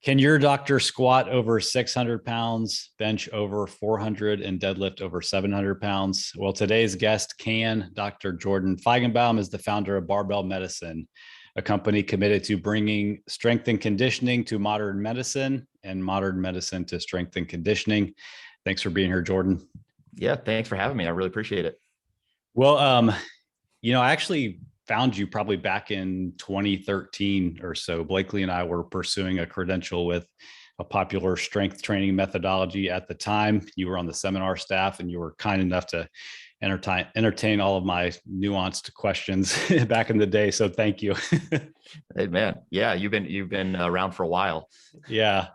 Can your doctor squat over 600 pounds, bench over 400, and deadlift over 700 pounds? Well, today's guest can. Dr. Jordan Feigenbaum is the founder of Barbell Medicine, a company committed to bringing strength and conditioning to modern medicine and modern medicine to strength and conditioning. Thanks for being here, Jordan. Yeah, thanks for having me. I really appreciate it. Well, I actually found you probably back in 2013 or so. Blakely and I were pursuing a credential with a popular strength training methodology at the time. You were on the seminar staff and you were kind enough to entertain all of my nuanced questions back in the day. So thank you. Hey man, yeah, you've been around for a while. Yeah.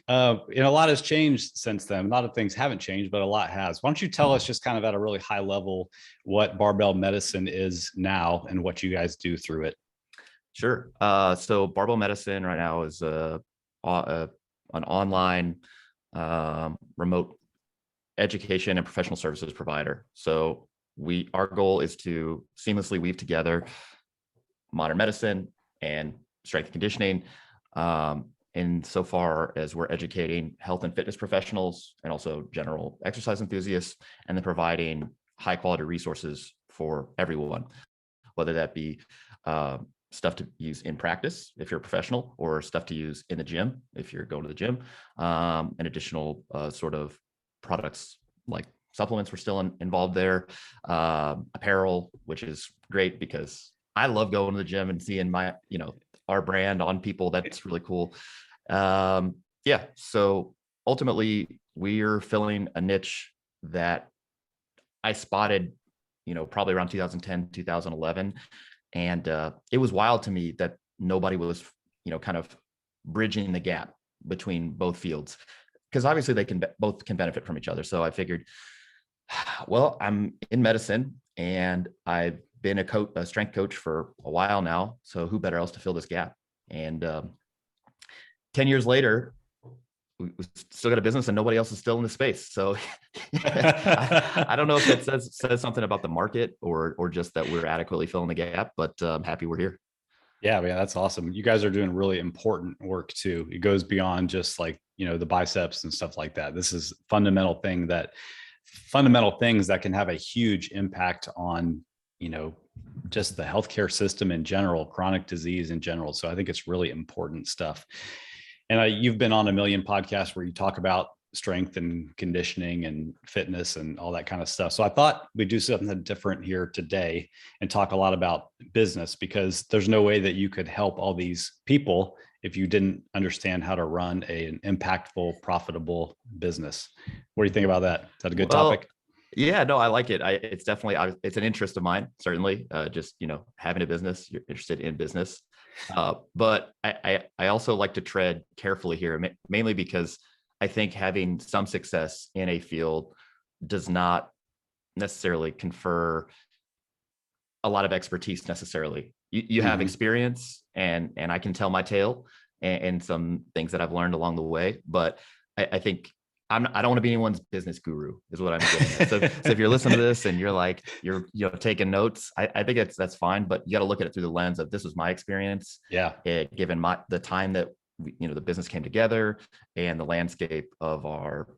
And a lot has changed since then. A lot of things haven't changed, but a lot has. Why don't you tell us just kind of at a really high level what Barbell Medicine is now and what you guys do through it? Sure. So Barbell Medicine right now is an online remote education and professional services provider. So our goal is to seamlessly weave together modern medicine and strength and conditioning. And so far as we're educating health and fitness professionals and also general exercise enthusiasts, and then providing high quality resources for everyone, whether that be stuff to use in practice if you're a professional, or stuff to use in the gym if you're going to the gym, and additional sort of products like supplements. We're still involved there, apparel, which is great because I love going to the gym and seeing our brand on people. That's really cool. Yeah. So ultimately we're filling a niche that I spotted, probably around 2010, 2011. And it was wild to me that nobody was, kind of bridging the gap between both fields, because obviously they both can benefit from each other. So I figured, well, I'm in medicine and I've been a strength coach for a while now. So who better else to fill this gap? And 10 years later, we still got a business and nobody else is still in the space. So I don't know if that says something about the market or just that we're adequately filling the gap, but I'm happy we're here. Yeah, man, that's awesome. You guys are doing really important work too. It goes beyond just like, the biceps and stuff like that. This is fundamental things that can have a huge impact on, just the healthcare system in general, chronic disease in general. So I think it's really important stuff. And you've been on a million podcasts where you talk about strength and conditioning and fitness and all that kind of stuff. So I thought we'd do something different here today and talk a lot about business, because there's no way that you could help all these people if you didn't understand how to run an impactful, profitable business. What do you think about that? Is that a good topic? Yeah, no, I like it. It's definitely, it's an interest of mine, certainly. Just, having a business, you're interested in business. But I also like to tread carefully here, mainly because I think having some success in a field does not necessarily confer a lot of expertise necessarily. You have experience and I can tell my tale and some things that I've learned along the way, but I think I don't want to be anyone's business guru is what I'm getting at. So if you're listening to this and you're taking notes, I think that's fine, but you got to look at it through the lens of, this was my experience. Yeah. Given the time that the business came together and the landscape of our,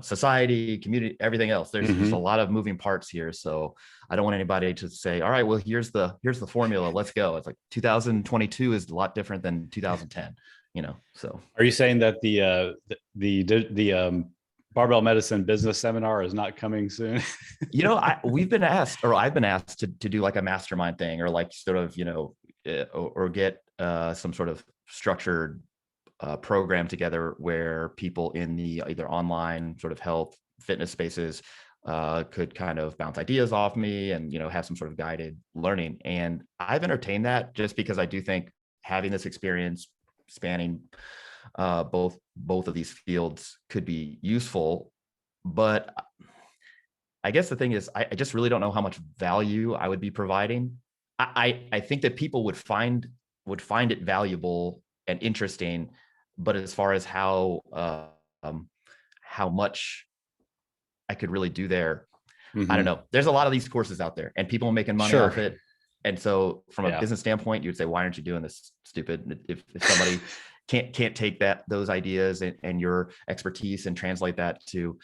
society, community, everything else. There's just a lot of moving parts here. So I don't want anybody to say, all right, well, here's the formula, let's go. It's like 2022 is a lot different than 2010. So are you saying that the Barbell Medicine business seminar is not coming soon? I've been asked to do like a mastermind thing, or like sort of, or get some sort of structured program together where people in the either online sort of health fitness spaces could kind of bounce ideas off me and, have some sort of guided learning. And I've entertained that just because I do think having this experience spanning both of these fields could be useful. But I guess the thing is, I just really don't know how much value I would be providing. I think that people would find it valuable and interesting, but as far as how much I could really do there, I don't know. There's a lot of these courses out there and people are making money off it. And so from a business standpoint, you'd say, why aren't you doing this, stupid? If somebody can't take those ideas and your expertise and translate that to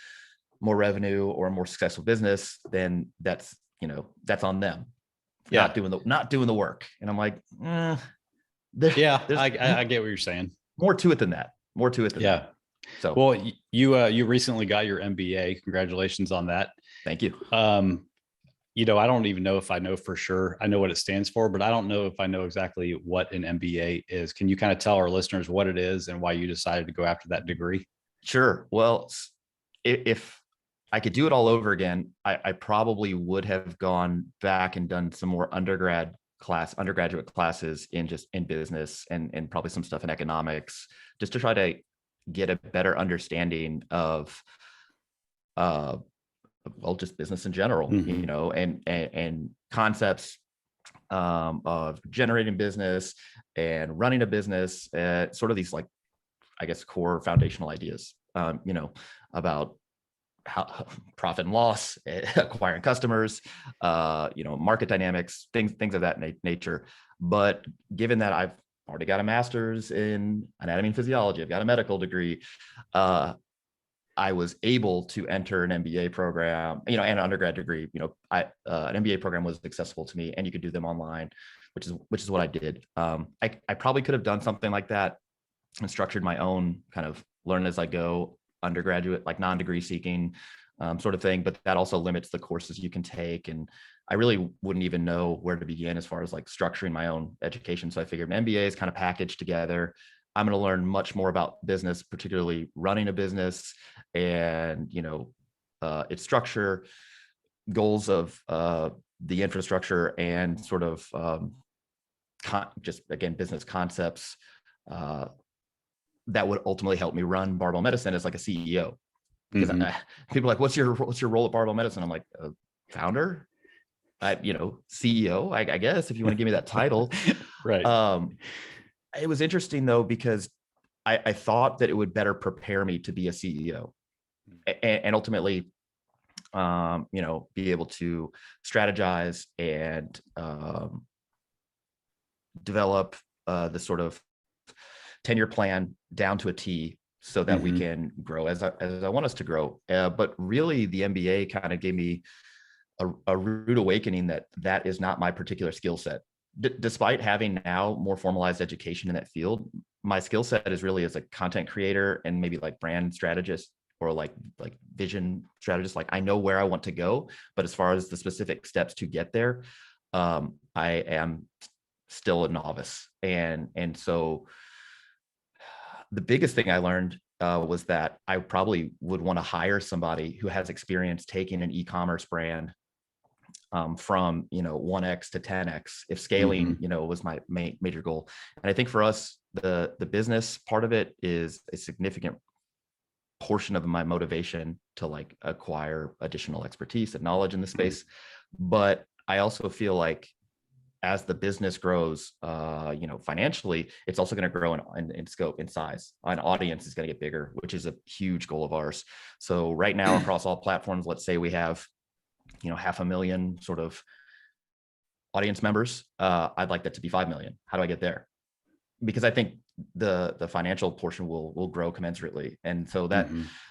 more revenue or a more successful business, then that's on them. Yeah. Not doing the work. And I'm like, I get what you're saying. More to it than that. That. So, well, you recently got your MBA. Congratulations on that. Thank you. I don't even know if I know for sure. I know what it stands for, but I don't know if I know exactly what an MBA is. Can you kind of tell our listeners what it is and why you decided to go after that degree? Sure. Well, if I could do it all over again, I probably would have gone back and done some more undergraduate classes in business and probably some stuff in economics, just to try to get a better understanding of just business in general, and concepts of generating business and running a business, sort of these, like, I guess, core foundational ideas, about how profit and loss, acquiring customers, market dynamics, things of that nature. But given that I've already got a master's in anatomy and physiology, I've got a medical degree, I was able to enter an MBA program, and an undergrad degree. An MBA program was accessible to me, and you could do them online, which is what I did. I probably could have done something like that and structured my own kind of learn as I go undergraduate, like non-degree seeking sort of thing, but that also limits the courses you can take. And I really wouldn't even know where to begin as far as like structuring my own education. So I figured an MBA is kind of packaged together. I'm going to learn much more about business, particularly running a business, and its structure, goals of the infrastructure, and sort of just, again, business concepts that would ultimately help me run Barbell Medicine as like a CEO. Because people are like, what's your role at Barbell Medicine? I'm like, founder, CEO, I guess, if you want to give me that title. Right. It was interesting though, because I thought that it would better prepare me to be a CEO, and ultimately, be able to strategize and develop the sort of 10-year plan down to a T, so that we can grow as I want us to grow. But really, the MBA kind of gave me a rude awakening that is not my particular skill set. Despite having now more formalized education in that field, my skill set is really as a content creator and maybe like brand strategist, or like vision strategist. Like, I know where I want to go, but as far as the specific steps to get there, I am still a novice. And so the biggest thing I learned was that I probably would want to hire somebody who has experience taking an e-commerce brand from 1x to 10x, if scaling was my major goal. And I think for us, the business part of it is a significant portion of my motivation to like acquire additional expertise and knowledge in the space. But I also feel like as the business grows, financially, it's also going to grow in scope, in size. An audience is going to get bigger, which is a huge goal of ours. So right now, across all platforms, let's say we have 500,000 sort of audience members. I'd like that to be 5 million. How do I get there? Because I think the financial portion will grow commensurately. And so that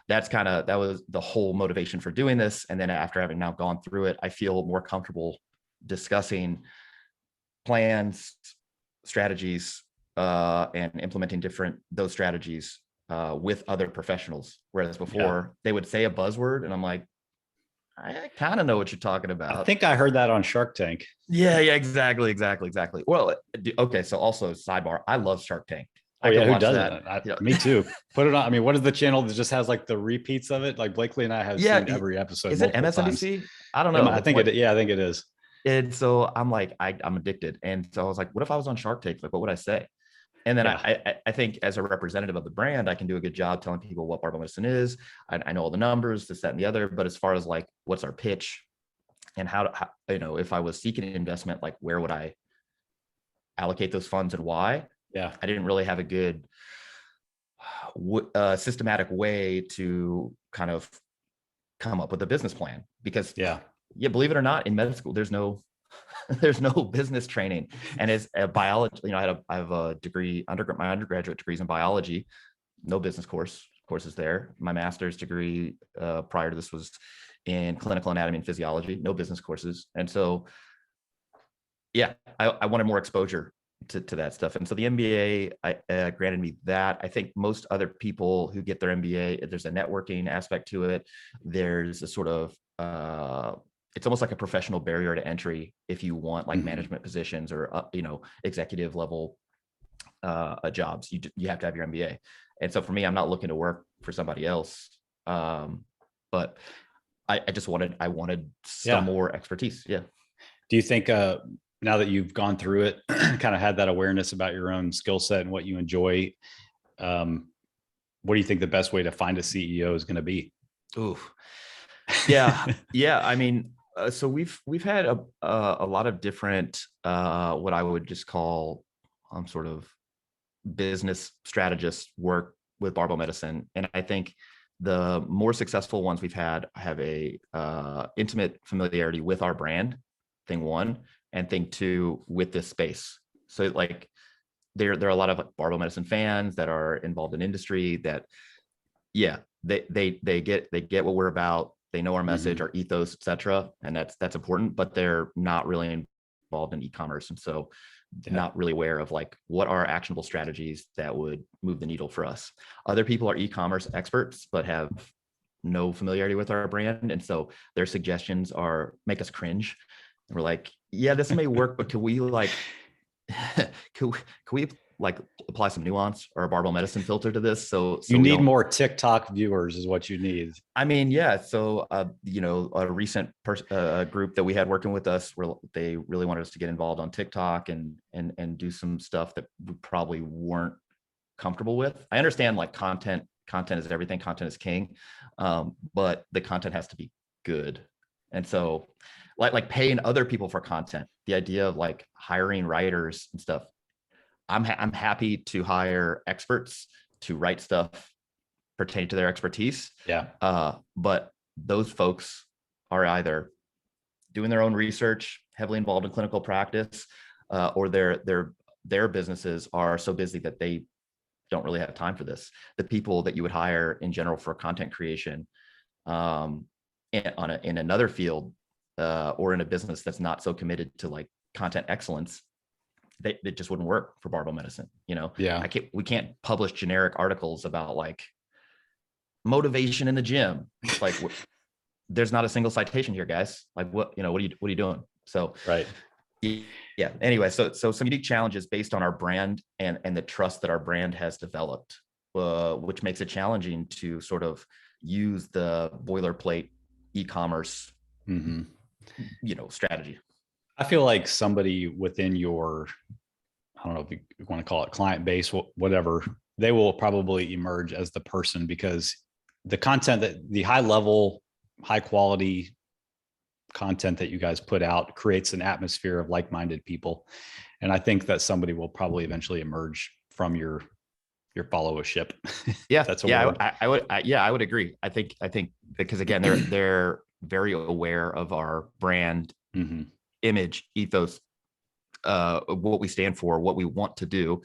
was the whole motivation for doing this. And then after having now gone through it, I feel more comfortable discussing plans, strategies, and implementing those strategies with other professionals. Whereas before they would say a buzzword and I'm like, I kind of know what you're talking about. I think I heard that on Shark Tank. Yeah, exactly. Well, okay. So also, sidebar, I love Shark Tank. Oh yeah, who doesn't? Me too. Put it on. I mean, what is the channel that just has like the repeats of it? Like Blakely and I have seen every episode. Is it MSNBC? Times. I don't know. I think it is. And so I'm like, I'm addicted. And so I was like, what if I was on Shark Tank? Like, what would I say? And then I think as a representative of the brand, I can do a good job telling people what Barbell Medicine is. I know all the numbers, this, that, and the other. But as far as like, what's our pitch, and how if I was seeking an investment, like where would I allocate those funds and why? Yeah, I didn't really have a good systematic way to kind of come up with a business plan, because believe it or not, in med school, there's no there's no business training. And as a biology, you know, I have a degree, my undergraduate degrees in biology, no business courses there. My master's degree prior to this was in clinical anatomy and physiology, no business courses. And so, yeah, I wanted more exposure to that stuff. And so the MBA granted me that. I think most other people who get their MBA, there's a networking aspect to it. There's a sort of, it's almost like a professional barrier to entry if you want like management positions or, you know, executive level jobs. You have to have your MBA. And so for me, I'm not looking to work for somebody else. But I wanted some more expertise. Yeah. Do you think, now that you've gone through it, kind of had that awareness about your own skill set and what you enjoy, what do you think the best way to find a CEO is going to be? Ooh, yeah, yeah. I mean, so we've had a lot of different what I would just call sort of business strategists work with Barbell Medicine, and I think the more successful ones we've had have a intimate familiarity with our brand, thing one, and thing two, with this space. So like there are a lot of Barbell Medicine fans that are involved in industry that, yeah, they get what we're about. They know our message, our ethos, etc. And that's important, but they're not really involved in e-commerce. And so not really aware of like what are actionable strategies that would move the needle for us. Other people are e-commerce experts, but have no familiarity with our brand. And so their suggestions make us cringe. And we're like, yeah, this may work, but can we like, can we like apply some nuance or a Barbell Medicine filter to this? So you need more TikTok viewers is what you need. I mean, yeah. So, you know, a recent group that we had working with us, where they really wanted us to get involved on TikTok and do some stuff that we probably weren't comfortable with. I understand like content is everything. Content is king. But the content has to be good. And so like paying other people for content, the idea of like hiring writers and stuff. I'm happy to hire experts to write stuff pertaining to their expertise. Yeah. But those folks are either doing their own research, heavily involved in clinical practice, or their businesses are so busy that they don't really have time for this. The people that you would hire in general for content creation, in another field, or in a business that's not so committed to like content excellence, they just wouldn't work for Barbell Medicine. You know, we can't publish generic articles about like motivation in the gym. It's like there's not a single citation here, guys. Like what are you doing? So right. Yeah. Anyway, so some unique challenges based on our brand and the trust that our brand has developed, which makes it challenging to sort of use the boilerplate e-commerce, strategy. I feel like somebody within your, I don't know if you want to call it client base, whatever, they will probably emerge as the person, because the content the high level, high quality content that you guys put out creates an atmosphere of like-minded people. And I think that somebody will probably eventually emerge from your followership. Yeah. That's a yeah. word. I would agree. I think because again, they're very aware of our brand, image, ethos, what we stand for, what we want to do.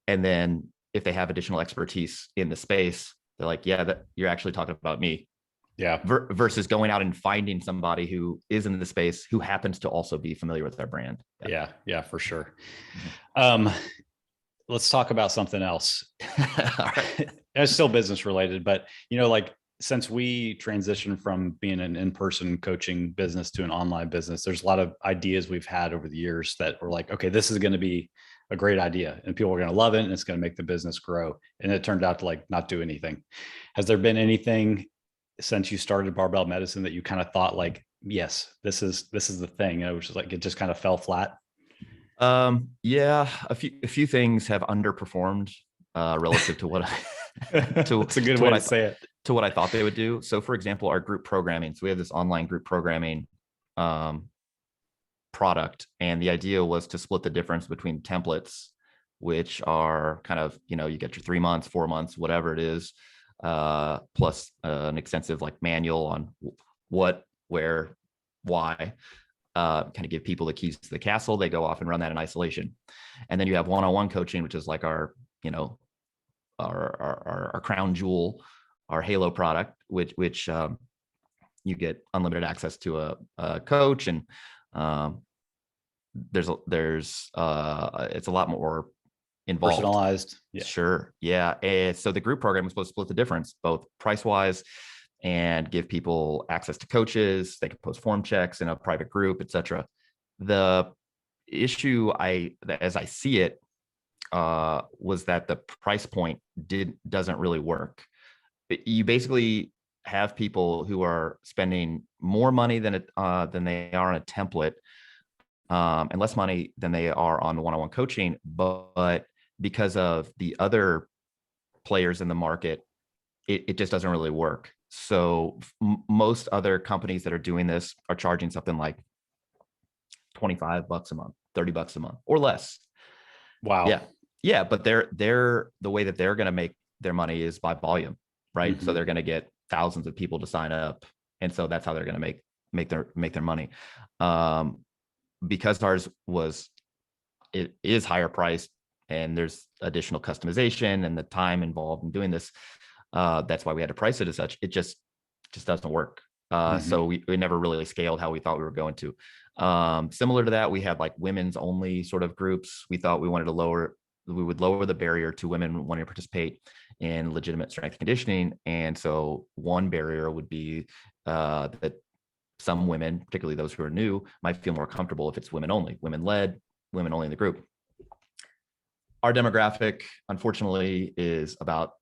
And then if they have additional expertise in the space, they're like, yeah, that you're actually talking about me. Yeah. Versus going out and finding somebody who is in the space who happens to also be familiar with our brand. Yeah, for sure. Let's talk about something else. All right. It's still business related, but like since we transitioned from being an in-person coaching business to an online business, there's a lot of ideas we've had over the years that were like, okay, this is going to be a great idea and people are going to love it and it's going to make the business grow. And it turned out to like not do anything. Has there been anything since you started Barbell Medicine that you kind of thought like, yes, this is the thing, which is like, it just kind of fell flat? Yeah, a few things have underperformed relative to what That's a good way to say it. To what I thought they would do. So for example, our group programming. So we have this online group programming product. And the idea was to split the difference between templates, which are kind of, you get your 3 months, 4 months, whatever it is, plus an extensive like manual on what, where, why, kind of give people the keys to the castle. They go off and run that in isolation. And then you have one-on-one coaching, which is like our, you know, our crown jewel, our halo product, which you get unlimited access to a coach, and there's it's a lot more involved. Personalized. Yeah. Sure. Yeah. And so the group program is supposed to split the difference, both price wise and give people access to coaches. They can post form checks in a private group, etc. The issue as I see it, was that the price point doesn't really work. You basically have people who are spending more money than they are on a template, and less money than they are on the one-on-one coaching, but because of the other players in the market, it just doesn't really work. So most other companies that are doing this are charging something like $25 a month, $30 a month, or less. Wow. Yeah. Yeah. But they're the way that they're going to make their money is by volume, right? So they're going to get thousands of people to sign up. And so that's how they're going to make their money. Because ours it is higher priced, and there's additional customization and the time involved in doing this. That's why we had to price it as such. It just doesn't work. So we never really scaled how we thought we were going to. Similar to that, we had like women's only sort of groups. We thought we would lower the barrier to women wanting to participate in legitimate strength and conditioning. And so one barrier would be that some women, particularly those who are new, might feel more comfortable if it's women only, women led, women only in the group. Our demographic, unfortunately, is about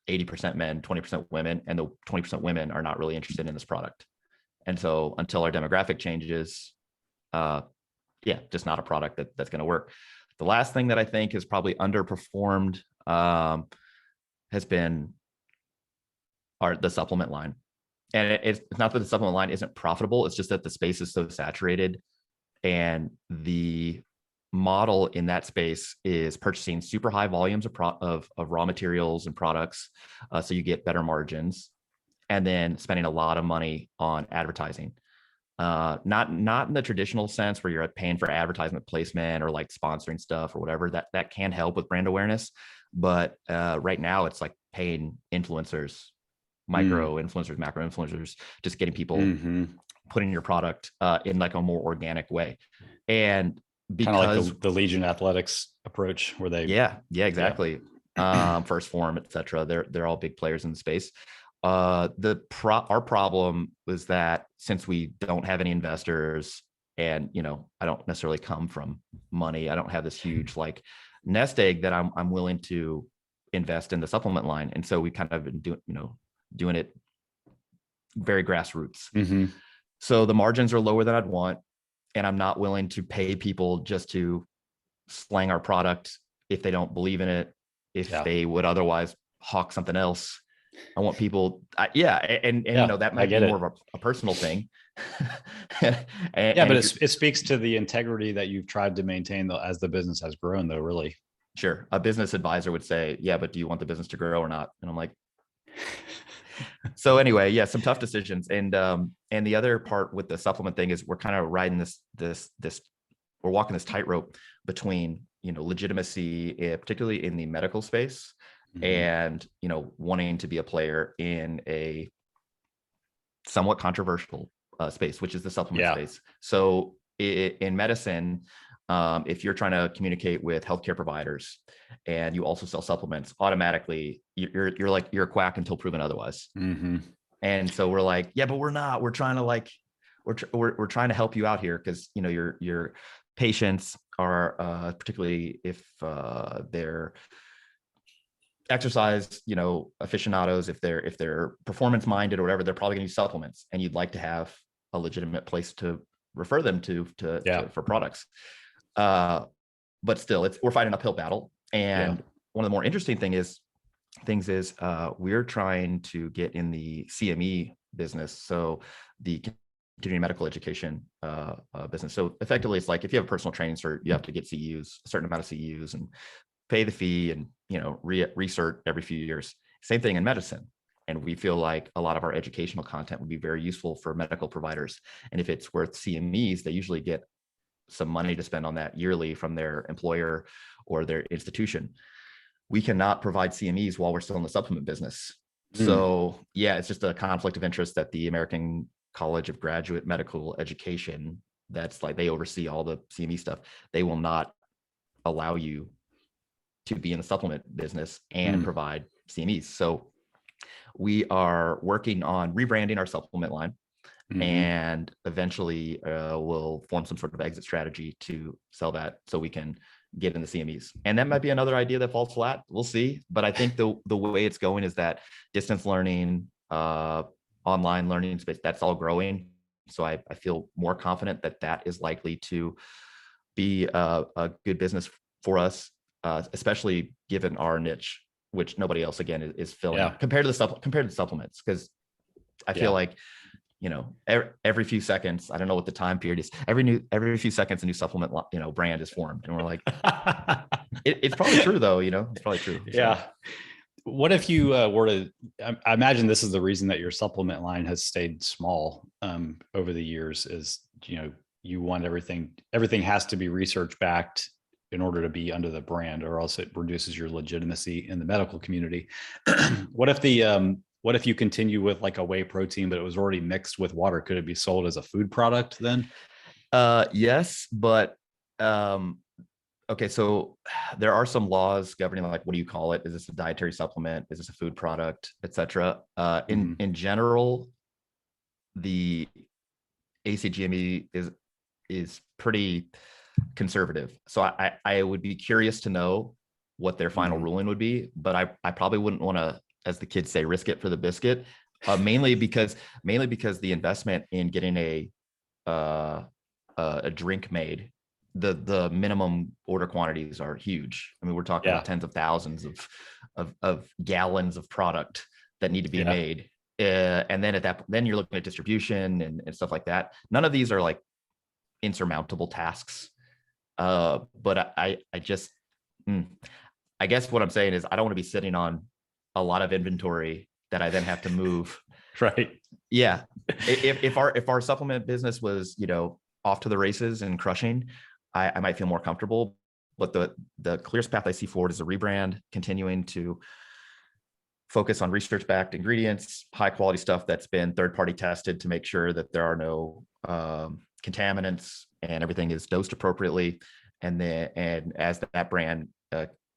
80% men, 20% women, and the 20% women are not really interested in this product. And so until our demographic changes, just not a product that's going to work. The last thing that I think is probably underperformed has been the supplement line. And it's not that the supplement line isn't profitable. It's just that the space is so saturated, and the model in that space is purchasing super high volumes of raw materials and products, so you get better margins, and then spending a lot of money on advertising. Not in the traditional sense where you're paying for advertisement placement or like sponsoring stuff or whatever. That can help with brand awareness, but right now it's like paying influencers, micro influencers, macro influencers, just getting people putting your product in like a more organic way. And because kind of like the Legion Athletics approach, where they exactly. First Form, etc. They're all big players in the space. Our problem was that since we don't have any investors, and I don't necessarily come from money, I don't have this huge like nest egg that I'm willing to invest in the supplement line, and so we kind of been doing it very grassroots. So the margins are lower than I'd want, and I'm not willing to pay people just to slang our product if they don't believe in it, if they would otherwise hawk something else. I want people, that might be more of a personal thing. But it speaks to the integrity that you've tried to maintain as the business has grown, though, really. Sure. A business advisor would say, yeah, but do you want the business to grow or not? And I'm like, so anyway, some tough decisions. And the other part with the supplement thing is we're kind of riding this, we're walking this tightrope between, legitimacy, particularly in the medical space, and, wanting to be a player in a somewhat controversial space, which is the supplement space. So in medicine, if you're trying to communicate with healthcare providers and you also sell supplements, automatically you're a quack until proven otherwise. And so we're like, yeah, but we're not. We're trying to we're trying to help you out here because your patients are particularly if they're exercise aficionados, if they're performance minded or whatever, they're probably going to use supplements, and you'd like to have a legitimate place to refer them to for products. But still, we're fighting an uphill battle. And one of the more interesting things is we're trying to get in the CME business, so the continuing medical education business. So effectively, it's like if you have a personal training cert, you have to get CEUs, a certain amount of CEUs, and pay the fee, and recert every few years. Same thing in medicine. And we feel like a lot of our educational content would be very useful for medical providers. And if it's worth CMEs, they usually get some money to spend on that yearly from their employer or their institution. We cannot provide CMEs while we're still in the supplement business. So yeah, it's just a conflict of interest that the American College of Graduate Medical Education, that's like, they oversee all the CME stuff. They will not allow you to be in the supplement business and provide CMEs. So we are working on rebranding our supplement line, and eventually we'll form some sort of exit strategy to sell that so we can get in the CMEs. And that might be another idea that falls flat. We'll see. But I think the way it's going is that distance learning, online learning space, that's all growing. So I feel more confident that that is likely to be a good business for us, especially given our niche, which nobody else again is filling compared to the supplements. Because I feel like, you know, every few seconds, I don't know what the time period is. Every few seconds, a new supplement, you know, brand is formed, and we're like, it's probably true though. You know, it's probably true. Yeah. So, what if you were to? I imagine this is the reason that your supplement line has stayed small over the years. Is, you know, you want everything has to be research backed in order to be under the brand, or else it reduces your legitimacy in the medical community. What if you continue with like a whey protein, but it was already mixed with water? Could it be sold as a food product then? Yes, but okay, so there are some laws governing, like, what do you call it? Is this a dietary supplement? Is this a food product, etc.? In general, the ACGME is pretty conservative. So I would be curious to know what their final ruling would be, but I probably wouldn't want to, as the kids say, risk it for the biscuit. Mainly because the investment in getting a drink made, the minimum order quantities are huge. I mean, we're talking about tens of thousands of gallons of product that need to be made. And then you're looking at distribution and stuff like that. None of these are like insurmountable tasks. But I guess what I'm saying is I don't want to be sitting on a lot of inventory that I then have to move. Right. Yeah. If our supplement business was, you know, off to the races and crushing, I might feel more comfortable. But the clearest path I see forward is a rebrand, continuing to focus on research-backed ingredients, high quality stuff that's been third-party tested to make sure that there are no contaminants and everything is dosed appropriately. And as that brand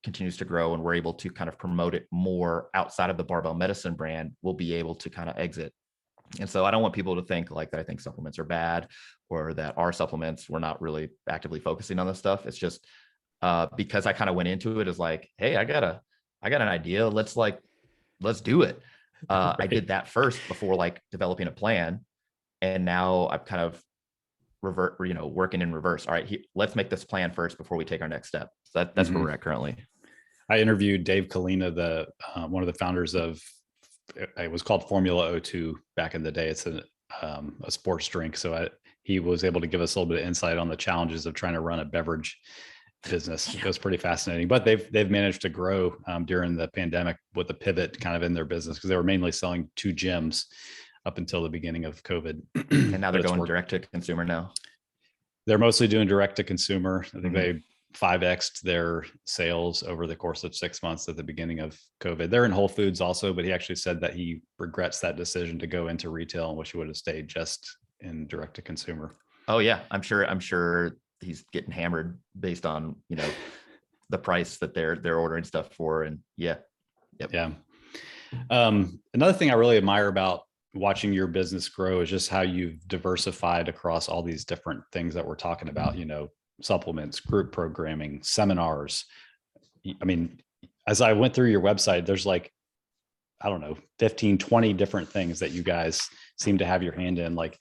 continues to grow and we're able to kind of promote it more outside of the Barbell Medicine brand, we'll be able to kind of exit. And so I don't want people to think like that I think supplements are bad, or that our supplements, we're not really actively focusing on this stuff. It's just because I kind of went into it as like, hey, I got an idea. Let's do it. Right. I did that first before like developing a plan. And now I'm kind of working in reverse. All right, let's make this plan first before we take our next step. So that's where we're at currently. I interviewed Dave Kalina, one of the founders of, it was called Formula O2 back in the day. It's a sports drink. So he was able to give us a little bit of insight on the challenges of trying to run a beverage business. It was pretty fascinating, but they've managed to grow during the pandemic with a pivot kind of in their business, because they were mainly selling to gyms up until the beginning of COVID. And now they're going direct to consumer now. They're mostly doing direct to consumer. I think they 5x'd their sales over the course of 6 months at the beginning of COVID. They're in Whole Foods also, but he actually said that he regrets that decision to go into retail and wish he would have stayed just in direct to consumer. Oh yeah. I'm sure he's getting hammered based on, you know, the price that they're ordering stuff for. And yeah. Another thing I really admire about watching your business grow is just how you've diversified across all these different things that we're talking about, you know, supplements, group programming, seminars. I mean, as I went through your website, there's like, I don't know, 15, 20 different things that you guys seem to have your hand in. Like,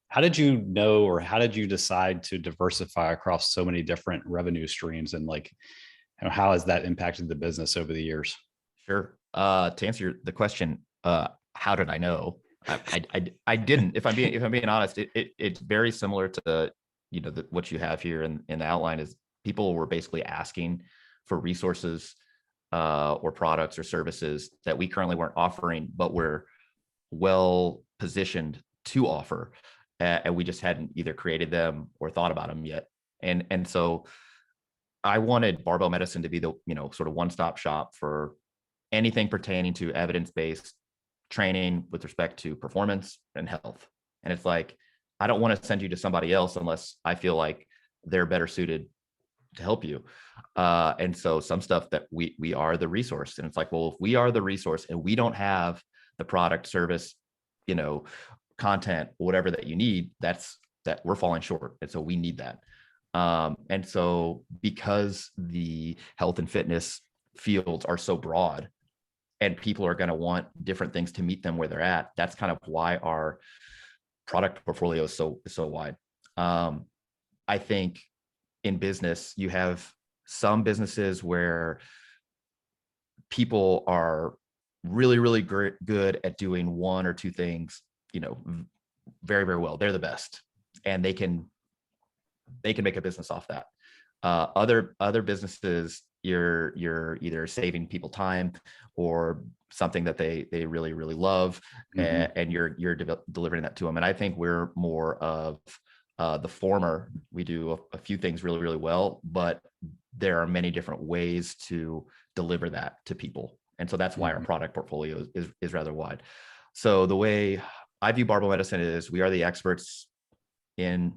how did you know, or how did you decide to diversify across so many different revenue streams? And like, how has that impacted the business over the years? Sure. To answer the question, how did I know? I didn't. If I'm being honest, it's very similar to, you know, what you have here in the outline is people were basically asking for resources or products or services that we currently weren't offering, but we're well positioned to offer, and we just hadn't either created them or thought about them yet. And so I wanted Barbell Medicine to be the, sort of one-stop shop for anything pertaining to evidence-based training with respect to performance and health. And it's like, I don't want to send you to somebody else unless I feel like they're better suited to help you. And so some stuff that we are the resource, and it's like, well, if we are the resource and we don't have the product, service, content, whatever that you need, that we're falling short. And so we need that. And so because the health and fitness fields are so broad and people are going to want different things to meet them where they're at, that's kind of why our product portfolio is so wide. I think in business, you have some businesses where people are really, really good at doing one or two things, very, very well. They're the best, and they can make a business off that. Other businesses, you're either saving people time or something that they really, really love, and you're delivering that to them. And I think we're more of the former. We do a few things really, really well, but there are many different ways to deliver that to people. And so that's why our product portfolio is rather wide. So the way I view Barbell Medicine is we are the experts in,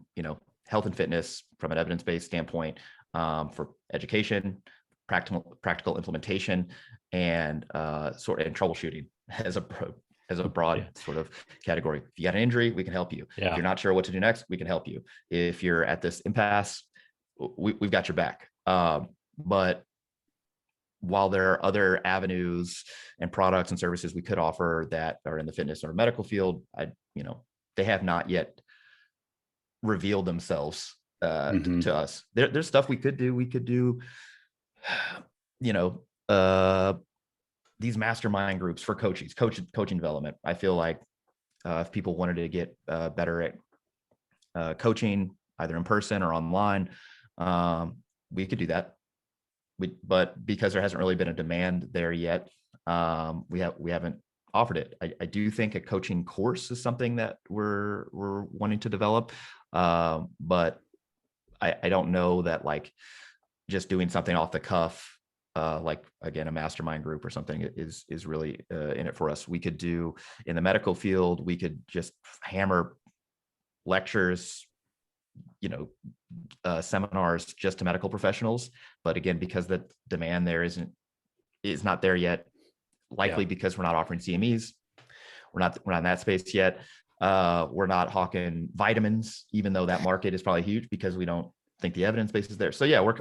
health and fitness from an evidence-based standpoint, for education, practical implementation, and troubleshooting as a broad sort of category. If you got an injury, we can help you. If you're not sure what to do next, we can help you. If you're at this impasse, we've got your back. But while there are other avenues and products and services we could offer that are in the fitness or medical field, they have not yet revealed themselves to us. There's stuff we could do. We could do, these mastermind groups for coaching development. I feel like if people wanted to get better at coaching, either in person or online, we could do that. But because there hasn't really been a demand there yet, we haven't offered it. I do think a coaching course is something that we're wanting to develop, but I don't know that like just doing something off the cuff, like again a mastermind group or something is really in it for us. We could do in the medical field, we could just hammer lectures, seminars just to medical professionals. But again, because the demand there is not there yet, likely because we're not offering CMEs, we're not in that space yet. We're not hawking vitamins, even though that market is probably huge, because we don't think the evidence base is there. So yeah, we're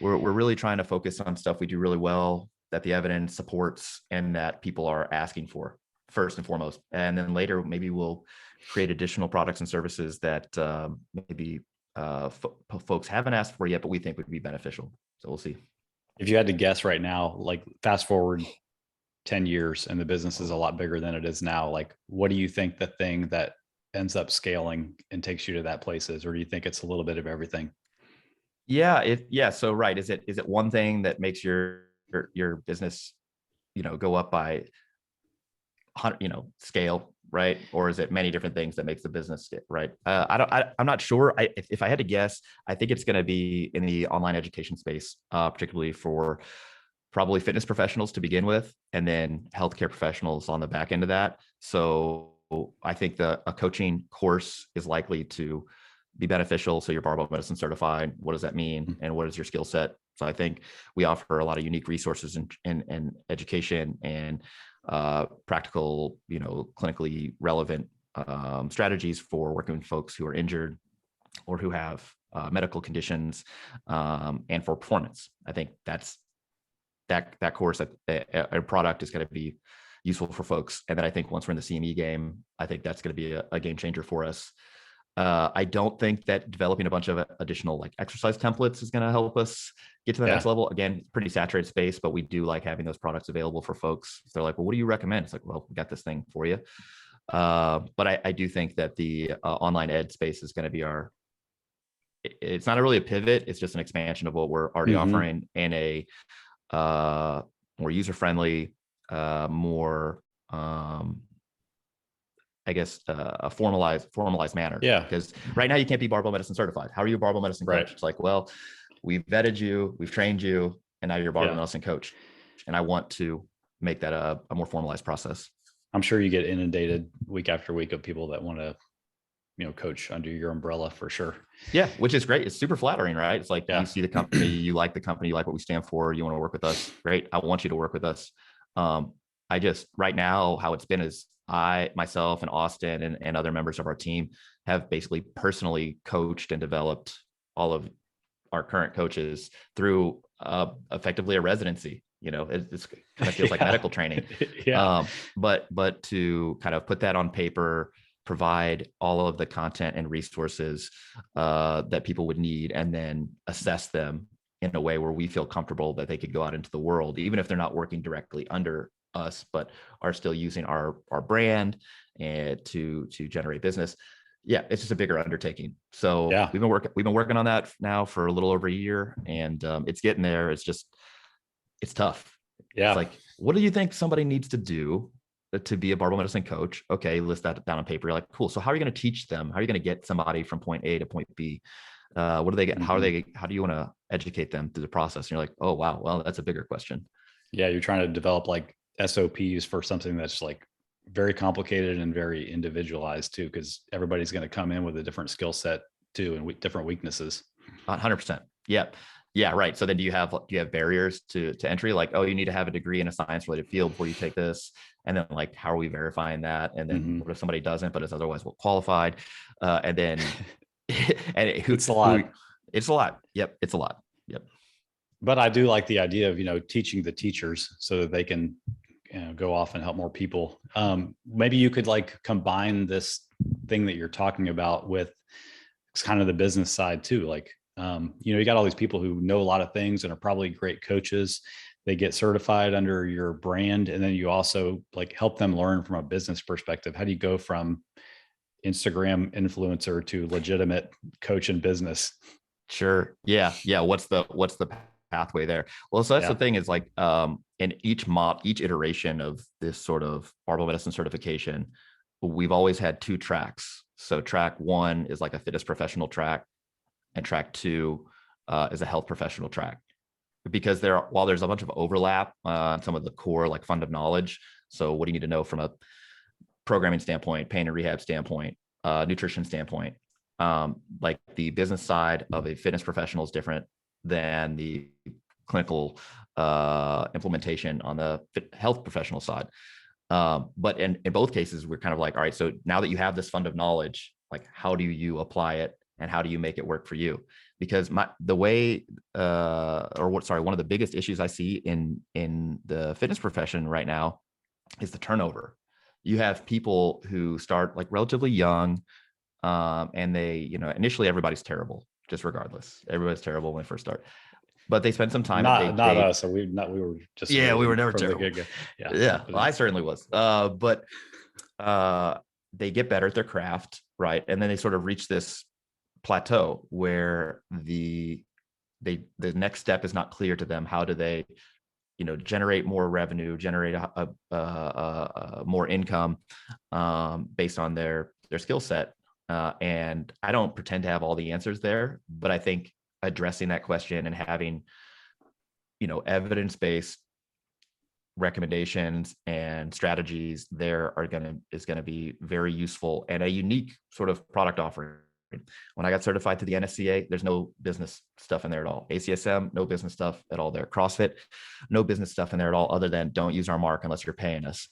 really trying to focus on stuff we do really well, that the evidence supports and that people are asking for first and foremost. And then later, maybe we'll create additional products and services that maybe folks haven't asked for yet, but we think would be beneficial. So we'll see. If you had to guess right now, like fast forward 10 years and the business is a lot bigger than it is now, like what do you think the thing that ends up scaling and takes you to that place is? Or do you think it's a little bit of everything? So right. Is it one thing that makes your business, go up by 100, scale, right? Or is it many different things that makes the business stick, right? I'm not sure. If I had to guess, I think it's going to be in the online education space, particularly for probably fitness professionals to begin with, and then healthcare professionals on the back end of that. So I think a coaching course is likely to be beneficial. So you're Barbell Medicine certified. What does that mean? And what is your skill set? So I think we offer a lot of unique resources and education and practical, clinically relevant strategies for working with folks who are injured or who have medical conditions, and for performance. I think that course, a product is going to be useful for folks. And then I think once we're in the CME game, I think that's going to be a game changer for us. I don't think that developing a bunch of additional like exercise templates is going to help us get to the next level. Again, pretty saturated space, but we do like having those products available for folks. If they're like, well, what do you recommend? It's like, well, we got this thing for you. But I do think that the online ed space is going to be it's not really a pivot. It's just an expansion of what we're already offering, and more user-friendly, more, I guess, a formalized manner. Yeah. Because right now you can't be barbell medicine certified. How are you a barbell medicine coach? Right. It's like, well, we've vetted you, we've trained you, and now you're a barbell Yeah. medicine coach. And I want to make that a more formalized process. I'm sure you get inundated week after week of people that want to, coach under your umbrella for sure. Yeah, which is great. It's super flattering, right? It's like, Yeah. you see the company, you like the company, you like what we stand for, you want to work with us. Great. I want you to work with us. I just, right now, how it's been is myself and Austin and other members of our team have basically personally coached and developed all of our current coaches through effectively a residency. It's kind of feels like medical training. Yeah. But to kind of put that on paper, provide all of the content and resources that people would need, and then assess them in a way where we feel comfortable that they could go out into the world, even if they're not working directly under us, but are still using our brand and to generate business. Yeah, it's just a bigger undertaking. So Yeah. we've been working on that now for a little over a year, and it's getting there. It's tough. Yeah. It's like, what do you think somebody needs to do to be a barbell medicine coach? Okay, list that down on paper. You're like, cool. So how are you going to teach them? How are you going to get somebody from point A to point B? What do they get? How do you want to educate them through the process? And you're like, oh, wow. Well, that's a bigger question. Yeah. You're trying to develop like SOPs for something that's like very complicated and very individualized too, because everybody's going to come in with a different skill set too, and different weaknesses. 100%. Yep. Yeah, right. So then do you have barriers to entry? Like, oh, you need to have a degree in a science related field before you take this. And then like, how are we verifying that? And then what if somebody doesn't, but is otherwise well qualified? And then It's a lot. It's a lot. Yep. It's a lot. Yep. But I do like the idea of, teaching the teachers so that they can go off and help more people. Maybe you could like combine this thing that you're talking about with kind of the business side too. Like, you got all these people who know a lot of things and are probably great coaches. They get certified under your brand. And then you also like help them learn from a business perspective. How do you go from Instagram influencer to legitimate coach in business? Sure. Yeah. Yeah. What's the pathway there? Well, so that's the thing is like, in each iteration of this sort of barbell medicine certification, we've always had two tracks. So track one is like a fitness professional track, and track two is a health professional track. Because while there's a bunch of overlap on some of the core like fund of knowledge. So what do you need to know from a programming standpoint, pain and rehab standpoint, nutrition standpoint? Like the business side of a fitness professional is different than the clinical implementation on the health professional side. But in both cases, we're kind of like, all right, so now that you have this fund of knowledge, like how do you apply it and how do you make it work for you? Because one of the biggest issues I see in the fitness profession right now is the turnover. You have people who start like relatively young, and they, initially everybody's terrible, just regardless. Everybody's terrible when they first start. But they spend some time. Not us. So we were just we were never from the terrible. get-go. Yeah, well, I certainly was. But they get better at their craft, right? And then they sort of reach this plateau where the next step is not clear to them. How do they, generate more revenue, generate more income based on their skill set? And I don't pretend to have all the answers there, but I think addressing that question and having, evidence-based recommendations and strategies there is going to be very useful and a unique sort of product offering. When I got certified to the NSCA, there's no business stuff in there at all. ACSM, no business stuff at all there. CrossFit, no business stuff in there at all, other than don't use our mark unless you're paying us.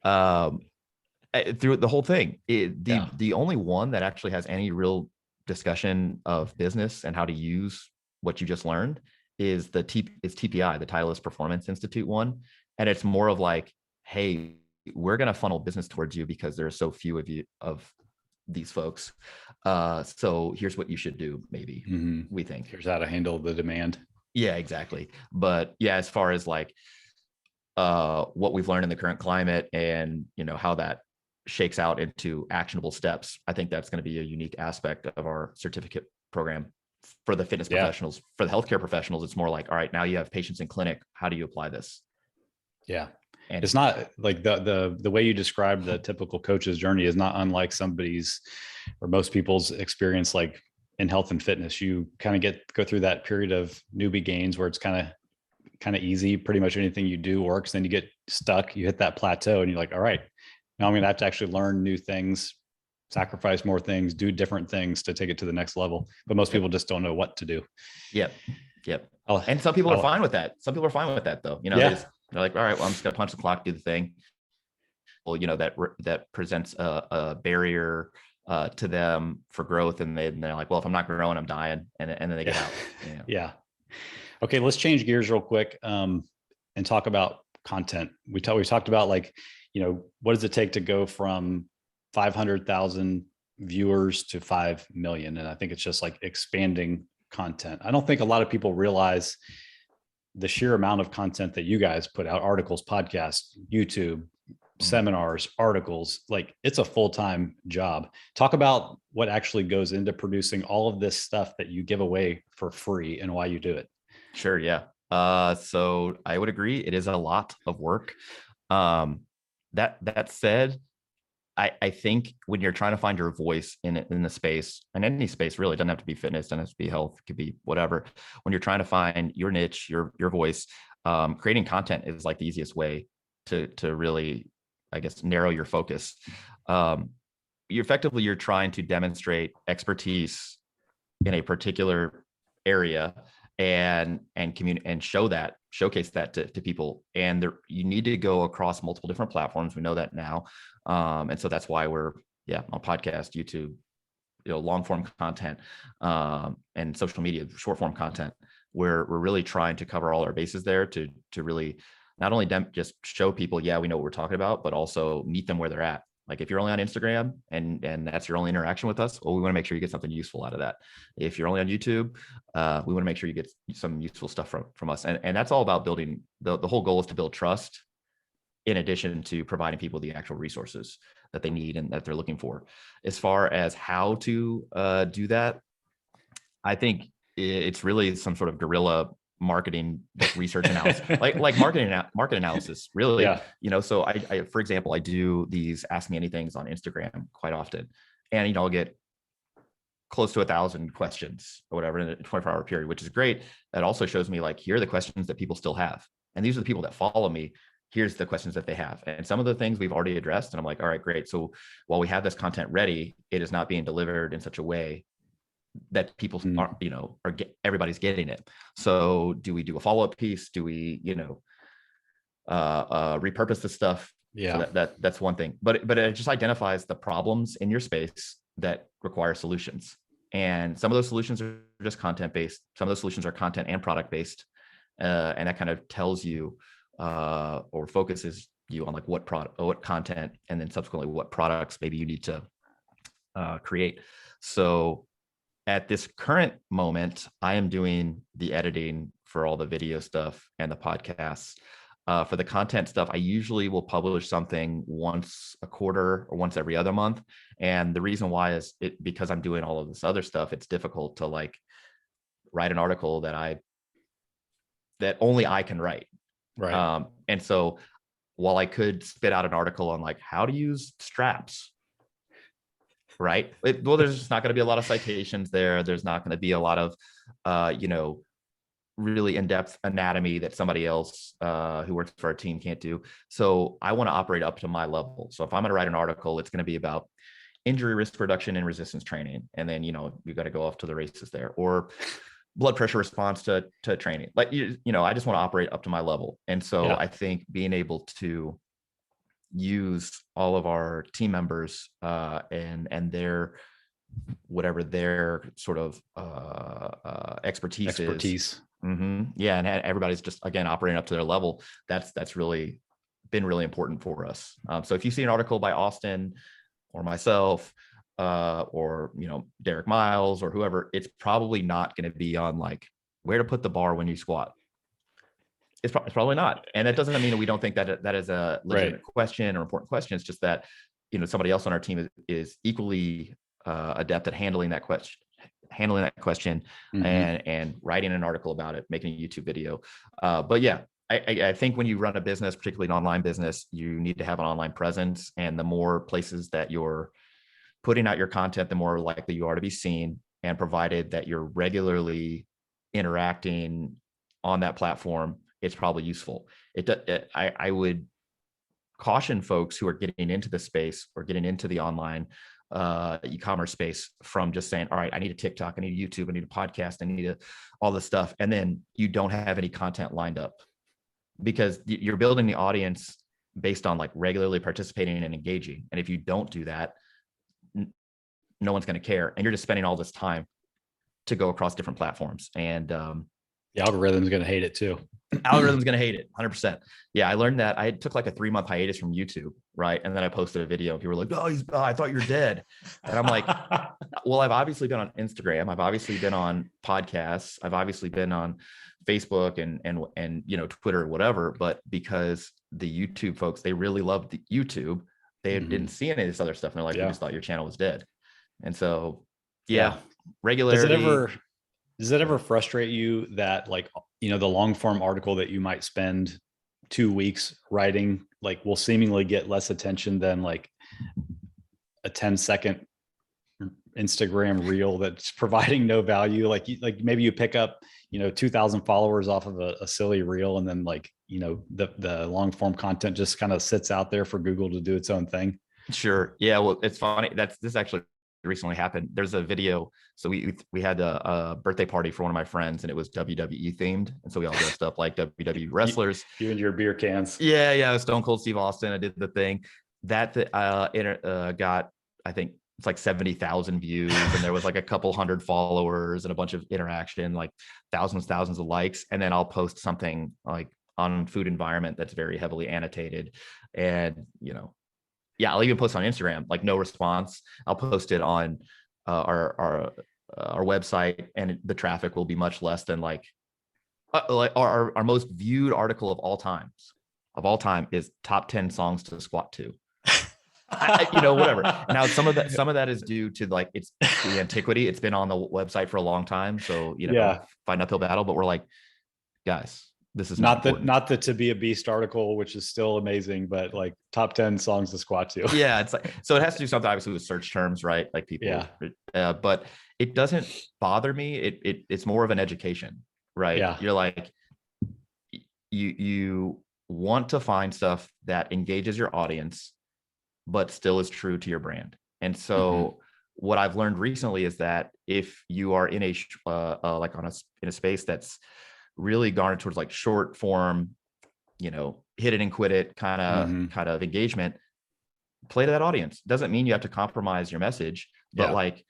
Through the whole thing, the only one that actually has any real discussion of business and how to use what you just learned is TPI, the Titleist Performance Institute one. And it's more of like, hey, we're going to funnel business towards you because there are so few of these folks. So here's what you should do. Maybe we think here's how to handle the demand. Yeah, exactly. But yeah, as far as like what we've learned in the current climate and, how that shakes out into actionable steps, I think that's going to be a unique aspect of our certificate program. For the fitness professionals, for the healthcare professionals, it's more like, all right, now you have patients in clinic. How do you apply this? Yeah. And it's not like the way you describe the typical coach's journey is not unlike somebody's or most people's experience, like in health and fitness. You kind of go through that period of newbie gains where it's kind of easy. Pretty much anything you do works. Then you get stuck, you hit that plateau and you're like, all right, now I'm going to have to actually learn new things, sacrifice more things, do different things to take it to the next level. But most people just don't know what to do. Yep. And some people are fine with that. Some people are fine with that though. You know, they're like, all right, well, I'm just gonna punch the clock, do the thing. Well, you know, that presents a barrier to them for growth. And they're like, well, if I'm not growing, I'm dying. And then they get out. You know? Yeah. Okay. Let's change gears real quick and talk about content. We talked about, like, you know, what does it take to go from 500,000 viewers to 5 million? And I think it's just like expanding content. I don't think a lot of people realize the sheer amount of content that you guys put out: articles, podcasts, YouTube, seminars, articles. Like, it's a full-time job. Talk about what actually goes into producing all of this stuff that you give away for free and why you do it. Sure. Yeah. So I would agree. It is a lot of work. That said, I think when you're trying to find your voice in the space, and any space really, doesn't have to be fitness, doesn't have to be health, it could be whatever. When you're trying to find your niche, your voice, creating content is like the easiest way to really, I guess, narrow your focus. You're trying to demonstrate expertise in a particular area and showcase that to people. And you need to go across multiple different platforms. We know that now. And so that's why we're on podcast, YouTube, you know, long form content, and social media, short form content. We're really trying to cover all our bases there to really not only just show people, we know what we're talking about, but also meet them where they're at. Like, if you're only on Instagram and that's your only interaction with us, well, we want to make sure you get something useful out of that. If you're only on YouTube, we want to make sure you get some useful stuff from us. And that's all about building, the whole goal is to build trust, in addition to providing people the actual resources that they need and that they're looking for. As far as how to do that, I think it's really some sort of guerrilla marketing, like research analysis, like market analysis, really. You know, so I for example, I do these Ask Me Anythings on Instagram quite often, and, you know, I'll get close to 1,000 questions or whatever in a 24-hour period, which is great. That also shows me, like, here are the questions that people still have, and these are the people that follow me. Here's the questions that they have, and some of the things we've already addressed. And I'm like, all right, great. So while we have this content ready, it is not being delivered in such a way that people are, you know, everybody's getting it. So do we do a follow-up piece? Do we, you know, repurpose the stuff? So that's one thing, but it just identifies the problems in your space that require solutions. And some of those solutions are just content based. Some of those solutions are content and product based. And that kind of tells you, or focuses you on, like, what product, what content, and then subsequently what products maybe you need to create. So at this current moment, I am doing the editing for all the video stuff and the podcasts. For the content stuff, I usually will publish something once a quarter or once every other month. And the reason why is because I'm doing all of this other stuff, it's difficult to, like, write an article that only I can write. Right. And so while I could spit out an article on, like, how to use straps, right? There's just not going to be a lot of citations there. There's not going to be a lot of, you know, really in-depth anatomy that somebody else who works for our team can't do. So I want to operate up to my level. So if I'm going to write an article, it's going to be about injury risk reduction and resistance training. And then, you know, you got to go off to the races there, or blood pressure response to training. Like, you know, I just want to operate up to my level. And so I think being able to use all of our team members and their, whatever their sort of expertise is. Yeah, and everybody's just, again, operating up to their level. That's really been really important for us. So if you see an article by Austin or myself, or, you know, Derek Miles or whoever, it's probably not going to be on, like, where to put the bar when you squat. It's probably not. And that doesn't mean that we don't think that is a legitimate question or important question. It's just that, you know, somebody else on our team is equally adept at handling that question, handling that question and writing an article about it, making a YouTube video. But yeah, I think when you run a business, particularly an online business, you need to have an online presence. And the more places that you're putting out your content, the more likely you are to be seen. And provided that you're regularly interacting on that platform, it's probably useful. I would caution folks who are getting into the space or getting into the online e-commerce space from just saying, all right, I need a TikTok, I need a YouTube, I need a podcast, I need all this stuff. And then you don't have any content lined up, because you're building the audience based on like regularly participating and engaging. And if you don't do that, no one's going to care. And you're just spending all this time to go across different platforms. And the algorithm's going to hate it too. Algorithm's going to hate it 100%. Yeah. I learned that. I took like a 3-month hiatus from YouTube. Right. And then I posted a video and people were like, oh, I thought you were dead. And I'm like, well, I've obviously been on Instagram. I've obviously been on podcasts. I've obviously been on Facebook and Twitter or whatever. But because the YouTube folks, they really loved the YouTube, they didn't see any of this other stuff. And they're like, we just thought your channel was dead. And so, regularity. Does it ever frustrate you that like, the long form article that you might spend 2 weeks writing, like will seemingly get less attention than like a 10-second Instagram reel that's providing no value? Like maybe you pick up, 2,000 followers off of a silly reel, and then like, the long form content just kind of sits out there for Google to do its own thing. Sure. Yeah. Well, it's funny. This actually recently happened. There's a video. So we had a birthday party for one of my friends, and it was WWE themed. And so we all dressed up like WWE wrestlers. You and your beer cans. Yeah. Stone Cold Steve Austin. I did the thing that got, I think it's like 70,000 views, and there was like a couple hundred followers and a bunch of interaction, like thousands of likes. And then I'll post something like on food environment that's very heavily annotated, and I'll even post on Instagram, like no response. I'll post it on our website, and the traffic will be much less than like our most viewed article of all time is top 10 songs to squat to. Whatever. Now, some of that is due to like it's the antiquity. It's been on the website for a long time, so find uphill battle. But we're like, guys, this is not the To Be a Beast article, which is still amazing, but like top 10 songs to squat to. Yeah, it's like, so it has to do something obviously with search terms, right? Like people, but it doesn't bother me. It's more of an education, right? Yeah. You're like, you want to find stuff that engages your audience, but still is true to your brand. And so what I've learned recently is that if you are in in a space that's really garnered towards like short form, hit it and quit it kind of engagement, play to that audience. Doesn't mean you have to compromise your message, but like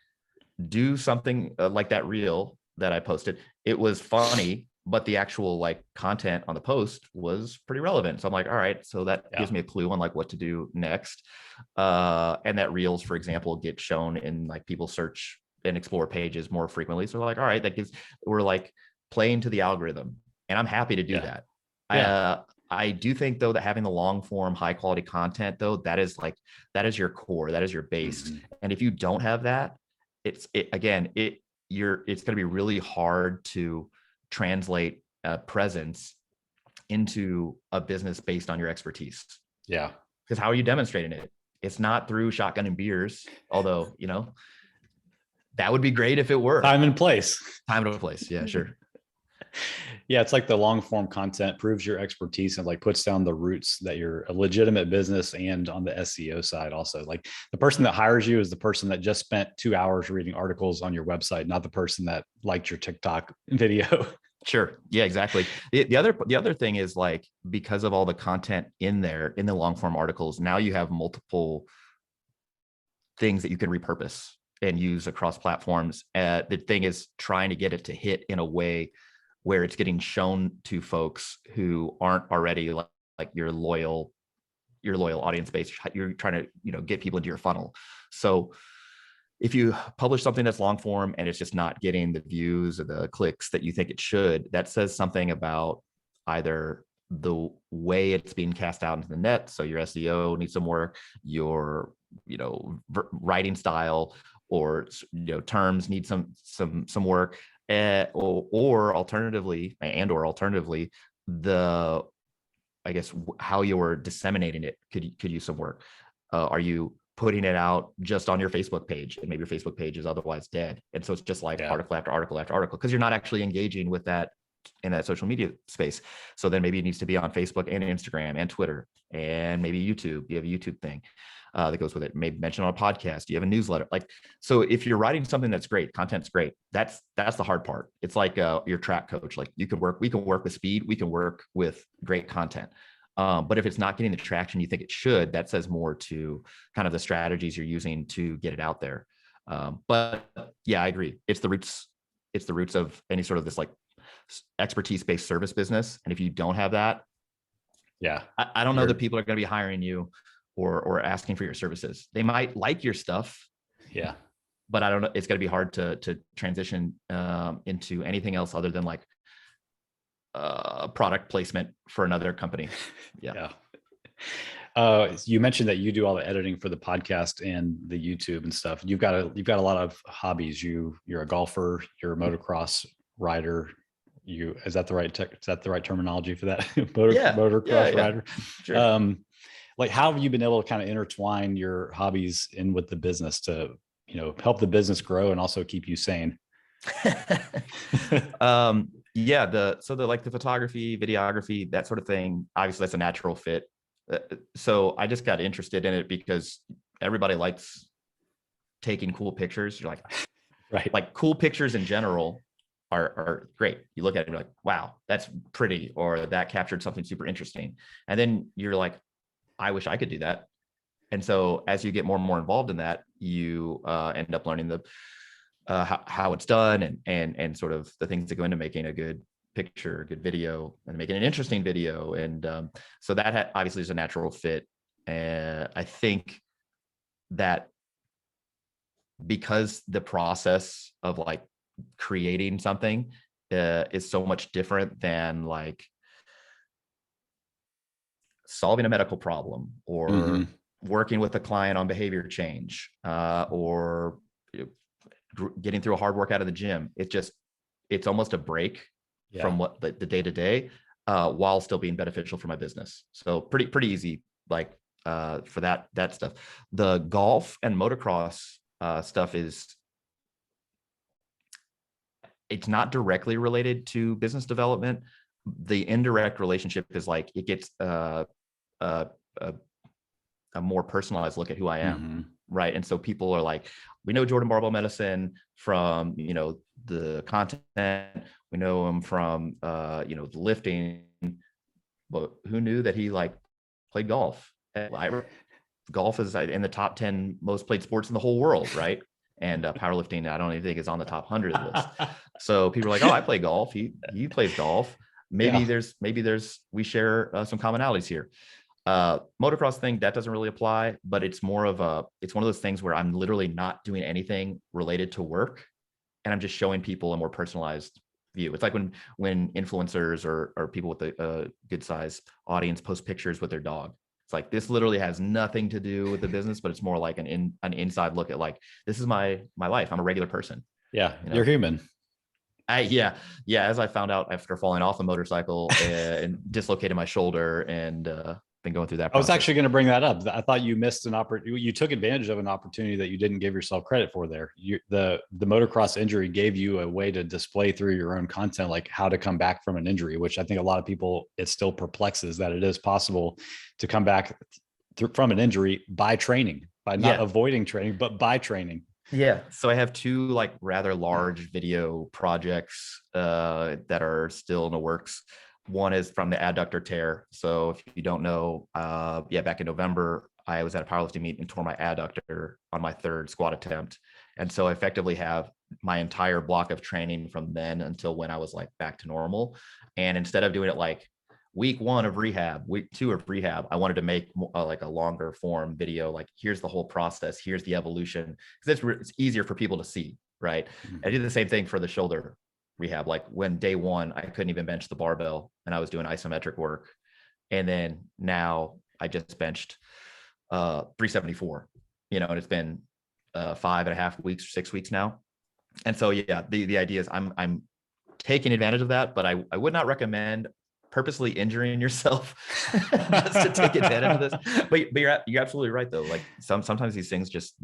do something like that reel that I posted. It was funny, but the actual like content on the post was pretty relevant. So I'm like, all right, so that gives me a clue on like what to do next. And that reels, for example, get shown in like people search and explore pages more frequently. So like, all right, we're like playing to the algorithm, and I'm happy to do that. I do think though that having the long form, high quality content though, that is your core, that is your base. And if you don't have that, it's going to be really hard to translate a presence into a business based on your expertise. Yeah. Because how are you demonstrating it? It's not through shotgun and beers, although, that would be great if it were. Time and place. Yeah, sure. Yeah, it's like the long form content proves your expertise and like puts down the roots that you're a legitimate business, and on the SEO side also. Like the person that hires you is the person that just spent 2 hours reading articles on your website, not the person that liked your TikTok video. Sure. Yeah, exactly. The other thing is like, because of all the content in there, in the long form articles, now you have multiple things that you can repurpose and use across platforms. The thing is trying to get it to hit in a way where it's getting shown to folks who aren't already like your loyal audience base. You're trying to, get people into your funnel. So if you publish something that's long form and it's just not getting the views or the clicks that you think it should, that says something about either the way it's being cast out into the net. So your SEO needs some work, your, writing style, or terms need some work, or alternatively, the, I guess, how you're disseminating it could use some work. Are you putting it out just on your Facebook page, and maybe your Facebook page is otherwise dead, and so it's just like article after article after article, because you're not actually engaging with that in that social media space. So then maybe it needs to be on Facebook and Instagram and Twitter, and maybe YouTube. You have a YouTube thing that goes with it. Maybe mention on a podcast. You have a newsletter. Like, so if you're writing something that's great, content's great. That's the hard part. It's like your track coach. Like, we can work with speed. We can work with great content. But if it's not getting the traction you think it should, that says more to kind of the strategies you're using to get it out there. But yeah, I agree. It's the roots of any sort of this like expertise-based service business. And if you don't have that, I don't know that people are going to be hiring you or asking for your services. They might like your stuff. Yeah. But I don't know. It's going to be hard to transition into anything else other than like product placement for another company. Yeah. You mentioned that you do all the editing for the podcast and the YouTube and stuff. You've got a lot of hobbies. You're a golfer, you're a motocross rider. Is that the right terminology for that? Motocross rider. Sure. Like, how have you been able to kind of intertwine your hobbies in with the business to, help the business grow and also keep you sane? The photography, videography, that sort of thing, obviously that's a natural fit. So I just got interested in it because everybody likes taking cool pictures. You're like, right. Like, cool pictures in general are great. You look at it and you're like, wow, that's pretty, or that captured something super interesting. And then you're like, I wish I could do that. And so as you get more and more involved in that, you end up learning the how it's done and sort of the things that go into making a good picture, a good video, and making an interesting video. And so that obviously is a natural fit. And I think that because the process of like creating something is so much different than like solving a medical problem or working with a client on behavior change or getting through a hard workout at the gym. It's almost a break from what the day to day, while still being beneficial for my business. So pretty easy, like for that stuff. The golf and motocross stuff it's not directly related to business development. The indirect relationship is like it gets a more personalized look at who I am. Right. And so people are like, we know Jordan Barbell Medicine from, the content, we know him from, the lifting, but who knew that he like played golf? Golf is in the top 10 most played sports in the whole world. Right. And powerlifting, I don't even think is on the top 100 list. So people are like, oh, I play golf. He plays golf. Maybe we share some commonalities here. Motocross thing, that doesn't really apply, but it's more of it's one of those things where I'm literally not doing anything related to work, and I'm just showing people a more personalized view. It's like when influencers or people with a good size audience post pictures with their dog. It's like, this literally has nothing to do with the business, but it's more like an inside look at like, this is my life. I'm a regular person. Yeah, you're human. As I found out after falling off a motorcycle and dislocated my shoulder and been going through that process. I was actually going to bring that up. I thought you missed an opportunity. You took advantage of an opportunity that you didn't give yourself credit for there. The motocross injury gave you a way to display through your own content, like how to come back from an injury, which I think a lot of people, it still perplexes that it is possible to come back from an injury by training, by not avoiding training, but by training. Yeah. So I have two like rather large video projects that are still in the works. One is from the adductor tear. So if you don't know, back in November, I was at a powerlifting meet and tore my adductor on my third squat attempt. And so I effectively have my entire block of training from then until when I was like back to normal. And instead of doing it like week 1 of rehab, week 2 of rehab, I wanted to make like a longer form video. Like, here's the whole process. Here's the evolution. Because it's easier for people to see, right? I did the same thing for the shoulder rehab. Like, when day 1, I couldn't even bench the barbell and I was doing isometric work. And then now I just benched 374, and it's been 5.5 weeks, 6 weeks now. And so, yeah, the idea is I'm taking advantage of that, but I would not recommend purposely injuring yourself just to take advantage of this. But you're absolutely right though. Like sometimes these things just,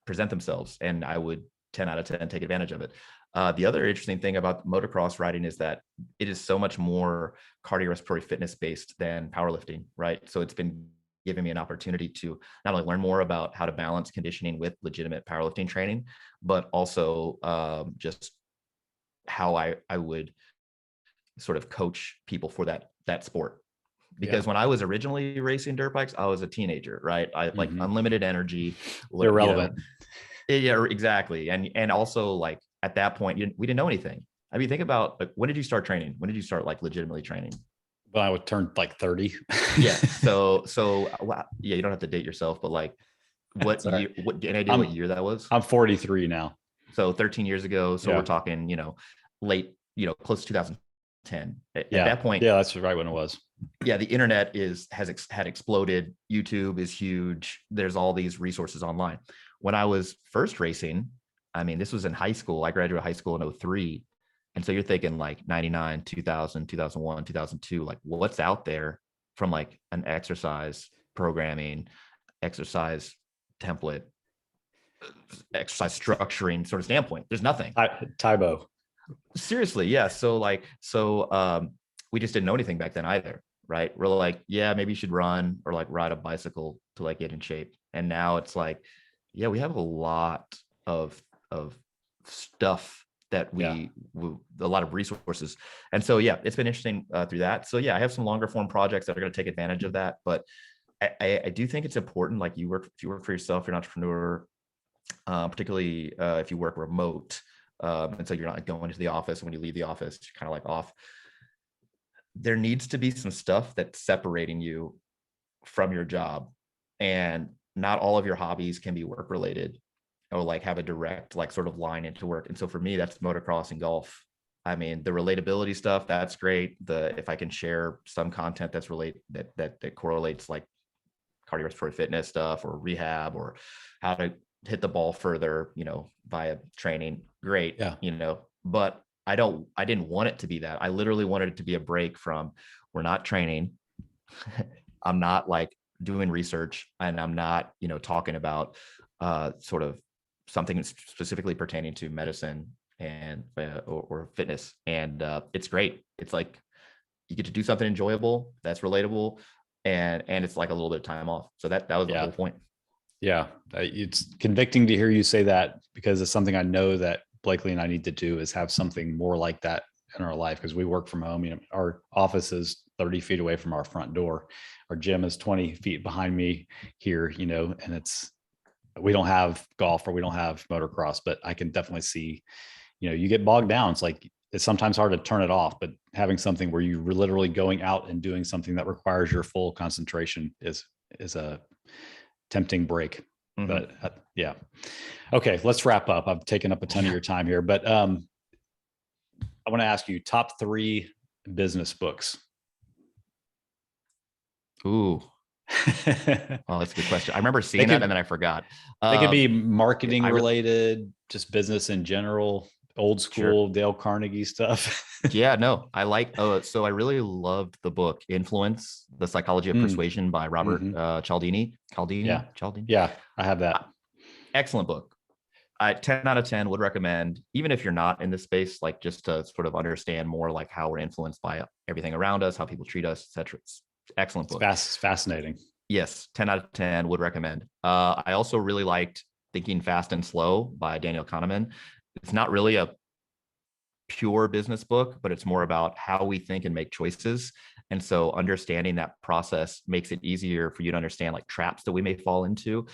present themselves, and I would 10 out of 10 take advantage of it. The other interesting thing about motocross riding is that it is so much more cardiorespiratory fitness based than powerlifting, right? So it's been giving me an opportunity to not only learn more about how to balance conditioning with legitimate powerlifting training, but also just how I would sort of coach people for that sport. Because when I was originally racing dirt bikes, I was a teenager, right? I like unlimited energy, irrelevant. Yeah, exactly. And also, like, at that point, we didn't know anything. I mean, think about, like, when did you start training? When did you start like legitimately training? When I would turn like 30. Yeah. So yeah, you don't have to date yourself, but like, what year? Any idea what year that was? I'm 43 now. So 13 years ago. So we're talking, late, close to 2010. At that point, yeah, that's right when it was. Yeah, the internet had exploded. YouTube is huge. There's all these resources online. When I was first racing, I mean, this was in high school. I graduated high school in 2003. And so you're thinking like 99, 2000, 2001, 2002, like what's out there from like an exercise programming, exercise template, exercise structuring sort of standpoint? There's nothing. Tybo. Seriously, yeah. So we just didn't know anything back then either, right? We're like, yeah, maybe you should run or like ride a bicycle to like get in shape. And now it's like, yeah, we have a lot of stuff that a lot of resources. And so, yeah, it's been interesting through that. So yeah, I have some longer form projects that are going to take advantage of that. But I do think it's important, like if you work for yourself, you're an entrepreneur, particularly if you work remote, and so you're not going into the office. And when you leave the office, you're kind of like off. There needs to be some stuff that's separating you from your job, and not all of your hobbies can be work related or like have a direct like sort of line into work. And so for me, that's motocross and golf. I mean, the relatability stuff, that's great. If I can share some content that's that correlates like cardiorespiratory fitness stuff or rehab or how to hit the ball further, via training, great. Yeah. But I didn't want it to be that. I literally wanted it to be a break from, we're not training. I'm not like doing research, and I'm not, talking about sort of something specifically pertaining to medicine and or fitness. And it's great. It's like you get to do something enjoyable that's relatable, and it's like a little bit of time off. So that was the whole point. Yeah, it's convicting to hear you say that, because it's something I know that Blakely and I need to do, is have something more like that in our life, because we work from home. Our office is 30 feet away from our front door. Our gym is 20 feet behind me here, and we don't have golf or we don't have motocross, but I can definitely see, you get bogged down. It's sometimes hard to turn it off, but having something where you're literally going out and doing something that requires your full concentration is a tempting break. But yeah. Okay, let's wrap up. I've taken up a ton of your time here, but I want to ask you top 3 business books. Ooh. Well, that's a good question. I remember seeing that and then I forgot. They could be marketing related, just business in general, old school, Dale Carnegie stuff. Yeah, no, I like, so I really loved the book Influence, The Psychology of Persuasion by Robert Cialdini. Yeah, I have that. Excellent book. 10 out of 10 would recommend, even if you're not in this space, like just to sort of understand more like how we're influenced by everything around us, how people treat us, etc. It's excellent book. It's fascinating. Yes, 10 out of 10 would recommend. I also really liked Thinking Fast and Slow by Daniel Kahneman. It's not really a pure business book, but it's more about how we think and make choices. And so understanding that process makes it easier for you to understand like traps that we may fall into,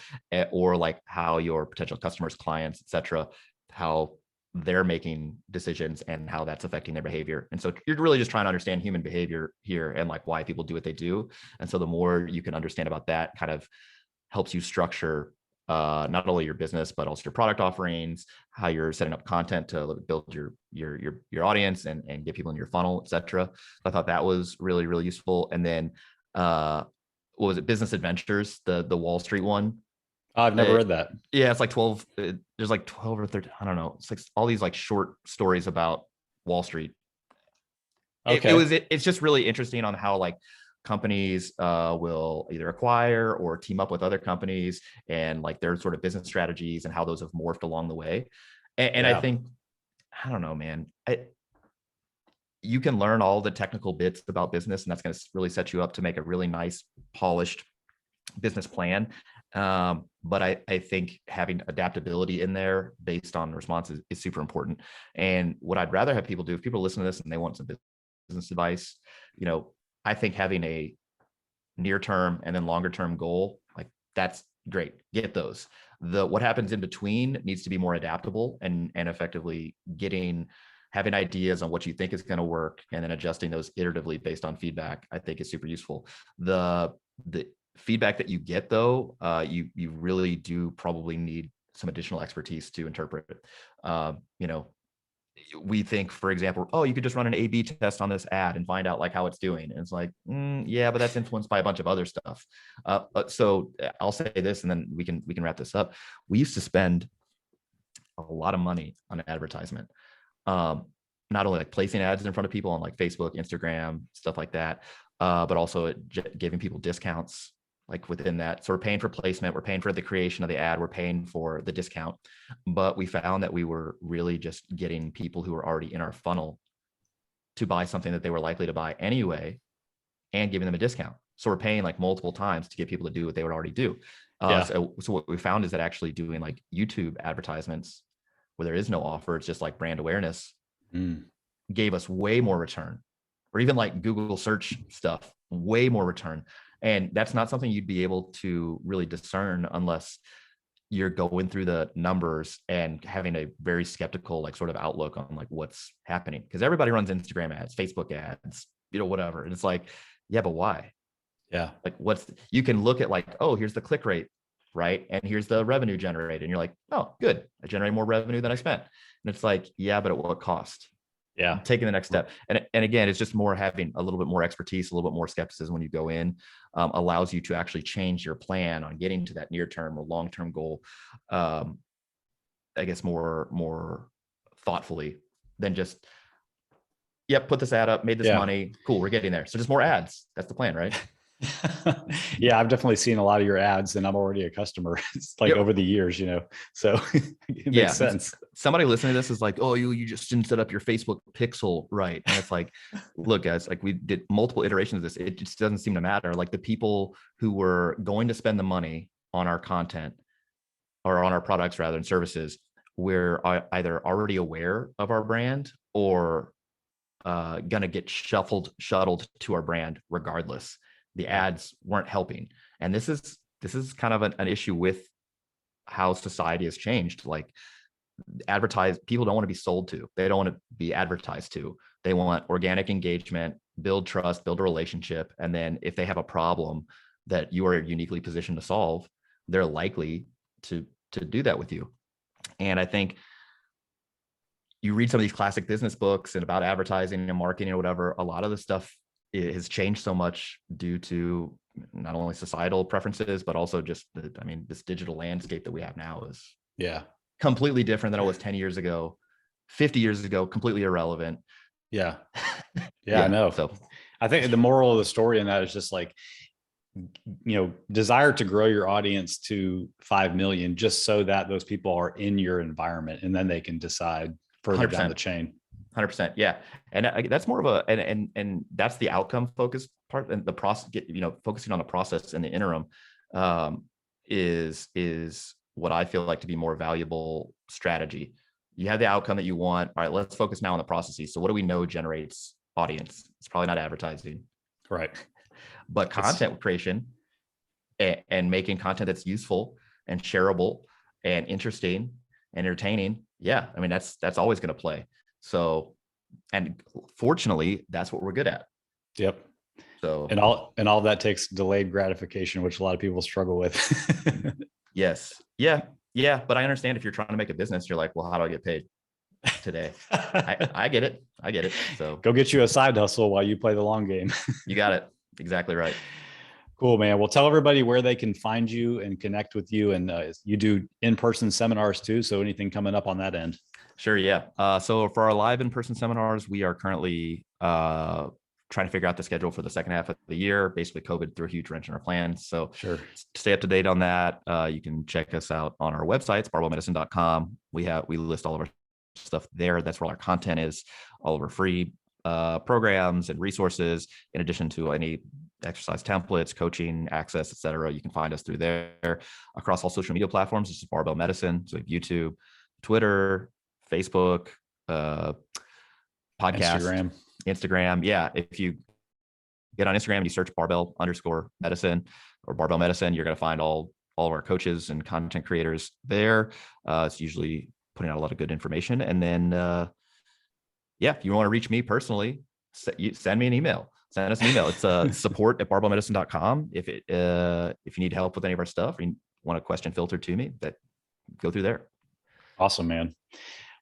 or like how your potential customers, clients, et cetera, how they're making decisions and how that's affecting their behavior. And so you're really just trying to understand human behavior here and like why people do what they do. And so the more you can understand about that, kind of helps you structure not only your business, but also your product offerings, how you're setting up content to build your audience and get people in your funnel, et cetera. I thought that was really, really useful. And then what was it? Business Adventures, the Wall Street one. I've never read that. Yeah, it's like 12. There's like 12 or 13. I don't know. It's like all these like short stories about Wall Street. Okay. It's just really interesting on how like companies will either acquire or team up with other companies, and like their sort of business strategies and how those have morphed along the way. And I Yeah. think, I don't know, man. You can learn all the technical bits about business, and that's going to really set you up to make a really nice, polished business plan. But I think having adaptability in there based on responses is super important. And what I'd rather have people do, if people listen to this and they want some business advice, I think having a near term and then longer term goal, like that's great. Get those. What happens in between needs to be more adaptable, and effectively having ideas on what you think is going to work and then adjusting those iteratively based on feedback, I think is super useful. The feedback that you get though, you really do probably need some additional expertise to interpret it. We think, for example, oh, you could just run an A/B test on this ad and find out like how it's doing. And it's like, yeah, but that's influenced by a bunch of other stuff. So I'll say this, and then we can wrap this up. We used to spend a lot of money on advertisement, not only like placing ads in front of people on like Facebook, Instagram, stuff like that, but also giving people discounts. Like within that, so we're paying for placement, we're paying for the creation of the ad, we're paying for the discount. But we found that we were really just getting people who were already in our funnel to buy something that they were likely to buy anyway and giving them a discount. So we're paying like multiple times to get people to do what they would already do. So what we found is that actually doing like YouTube advertisements where there is no offer, it's just like brand awareness, gave us way more return. Or even like Google search stuff, way more return. And that's not something you'd be able to really discern unless you're going through the numbers and having a very skeptical, like sort of outlook on like what's happening. Because everybody runs Instagram ads, Facebook ads, whatever. And it's like, yeah, but why? Yeah. Like you can look at like, oh, here's the click rate, right? And here's the revenue generated. And you're like, oh, good. I generate more revenue than I spent. And it's like, yeah, but at what cost? Yeah. Taking the next step. And again, it's just more having a little bit more expertise, a little bit more skepticism when you go in, allows you to actually change your plan on getting to that near-term or long-term goal, I guess more thoughtfully than just, yep, put this ad up, made this money, cool, we're getting there. So just more ads. That's the plan, right? Yeah, I've definitely seen a lot of your ads, and I'm already a customer. It's like over the years, so it makes sense. Somebody listening to this is like, oh, you just didn't set up your Facebook pixel right. And it's like, look, guys, like we did multiple iterations of this. It just doesn't seem to matter. Like the people who were going to spend the money on our content or on our products rather than services, we're either already aware of our brand or gonna get shuttled to our brand regardless. The ads weren't helping. And this is kind of an issue with how society has changed. Like people don't want to be sold to. They don't want to be advertised to. They want organic engagement, build trust, build a relationship. And then if they have a problem that you are uniquely positioned to solve, they're likely to do that with you. And I think you read some of these classic business books and about advertising and marketing or whatever, a lot of the stuff has changed so much due to not only societal preferences, but also just this digital landscape that we have now is completely different than it was 10 years ago, 50 years ago, completely irrelevant. Yeah, I know. So I think the moral of the story in that is just like, desire to grow your audience to 5 million, just so that those people are in your environment and then they can decide further 100%. Down the chain. 100%. Yeah. And that's more of a, and that's the outcome focused part, and the process, focusing on the process in the interim is what I feel like to be more valuable strategy. You have the outcome that you want. All right, let's focus now on the processes. So what do we know generates audience? It's probably not advertising. Right. But content creation and making content that's useful and shareable and interesting and entertaining. Yeah. That's always going to play. So, and fortunately, that's what we're good at. Yep. So, and all that takes delayed gratification, which a lot of people struggle with. Yes. Yeah. Yeah. But I understand if you're trying to make a business, you're like, well, how do I get paid today? I get it. I get it. So go get you a side hustle while you play the long game. You got it. Exactly right. Cool, man. Well, tell everybody where they can find you and connect with you. And you do in-person seminars too. So anything coming up on that end? Sure. Yeah. So for our live in-person seminars, we are currently trying to figure out the schedule for the second half of the year. Basically, COVID threw a huge wrench in our plans. So Sure. to stay up to date on that, you can check us out on our websites, barbellmedicine.com. We list all of our stuff there. That's where all our content is, all of our free programs and resources, in addition to any exercise templates, coaching, access, et cetera. You can find us through there across all social media platforms. This is Barbell Medicine. So YouTube, Twitter, Facebook, podcast, Instagram. Yeah. If you get on Instagram and you search barbell_medicine or Barbell Medicine, you're going to find all of our coaches and content creators there. It's usually putting out a lot of good information. And then, if you want to reach me personally, send me an email. Send us an email. It's support@barbellmedicine.com. If you need help with any of our stuff, or you want a question filtered to me, that go through there. Awesome, man.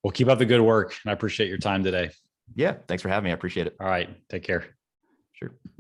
Well, keep up the good work. And I appreciate your time today. Yeah. Thanks for having me. I appreciate it. All right. Take care. Sure.